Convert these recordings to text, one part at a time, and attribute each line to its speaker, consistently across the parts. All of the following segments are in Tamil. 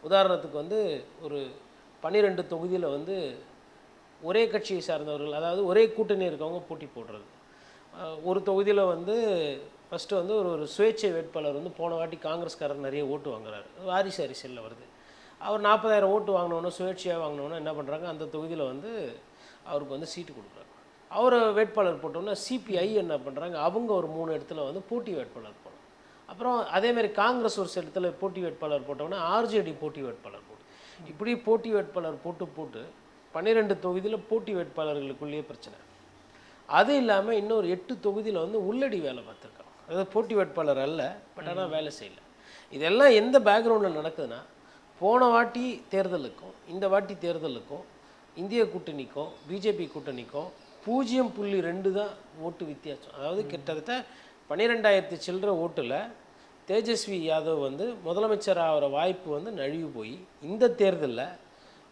Speaker 1: உதாரணத்துக்கு வந்து ஒரு 12 தொகுதியில் வந்து ஒரே கட்சியை சார்ந்தவர்கள், அதாவது ஒரே கூட்டணி இருக்கவங்க போட்டி போடுறது. ஒரு தொகுதியில் வந்து ஃபஸ்ட்டு வந்து ஒரு சுயேட்சை வேட்பாளர் வந்து போன வாட்டி காங்கிரஸ்காரர் நிறைய ஓட்டு வாங்குறாரு, வாரிசு அரசியலில் வருது. அவர் 40,000 ஓட்டு வாங்கினோன்னு, சுயேட்சையாக வாங்கினோன்னு என்ன பண்ணுறாங்க, அந்த தொகுதியில் வந்து அவருக்கு வந்து சீட்டு கொடுக்குறாங்க. அவர் வேட்பாளர் போட்டோன்னா சிபிஐ என்ன பண்ணுறாங்க, அவங்க ஒரு 3 இடத்துல வந்து போட்டி வேட்பாளர் போடுறாங்க. அப்புறம் அதேமாதிரி காங்கிரஸ் ஒரு சில இடத்துல போட்டி வேட்பாளர் போட்டோன்னா ஆர்ஜேடி போட்டி வேட்பாளர் போட்டு, இப்படி போட்டி வேட்பாளர் போட்டு போட்டு 12 தொகுதியில் போட்டி வேட்பாளர்களுக்குள்ளேயே பிரச்சனை. அது இல்லாமல் இன்னொரு 8 தொகுதியில் வந்து உள்ளடி வேலை பார்த்துருக்காங்க. அதாவது போட்டி வேட்பாளர் அல்ல, பட் ஆனால் வேலை செய்யல. இதெல்லாம் எந்த பேக்ரவுண்டில் நடக்குதுன்னா, போன வாட்டி தேர்தலுக்கும் இந்த வாட்டி தேர்தலுக்கும் இந்திய கூட்டணிக்கும் பிஜேபி கூட்டணிக்கும் 0.2 தான் ஓட்டு வித்தியாசம். அதாவது கிட்டத்தட்ட 12,000 சில்லற ஓட்டில் தேஜஸ்வி யாதவ் வந்து முதலமைச்சர் ஆகிற வாய்ப்பு வந்து நழுவி போய் இந்த தேர்தலில்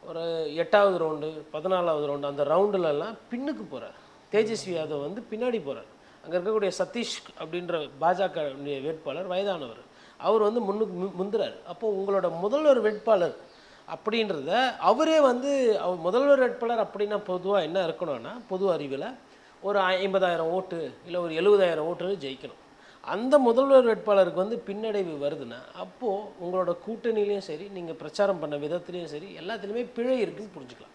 Speaker 1: ஒரு 8வது ரவுண்டு 14வது ரவுண்டு அந்த ரவுண்டுலலாம் பின்னுக்கு போகிறார். தேஜஸ்வி யாதவ் வந்து பின்னாடி போகிறார். அங்கே இருக்கக்கூடிய சதீஷ் அப்படின்ற பாஜக வேட்பாளர் வயதானவர், அவர் வந்து முன்னுக்கு முந்துறார். அப்போது உங்களோட முதல்வர் வேட்பாளர் அப்படின்றத அவரே வந்து முதல்வர் வேட்பாளர் அப்படின்னா பொதுவாக என்ன இருக்கணும்னா, பொது அறிவில் ஒரு 50,000 ஓட்டு இல்லை ஒரு 70,000 ஓட்டு ஜெயிக்கணும். அந்த முதல்வர் வேட்பாளருக்கு வந்து பின்னடைவு வருதுன்னா, அப்போது உங்களோட கூட்டணியிலையும் சரி, நீங்கள் பிரச்சாரம் பண்ண விதத்துலேயும் சரி, எல்லாத்துலேயுமே பிழை இருக்குதுன்னு புரிஞ்சுக்கலாம்.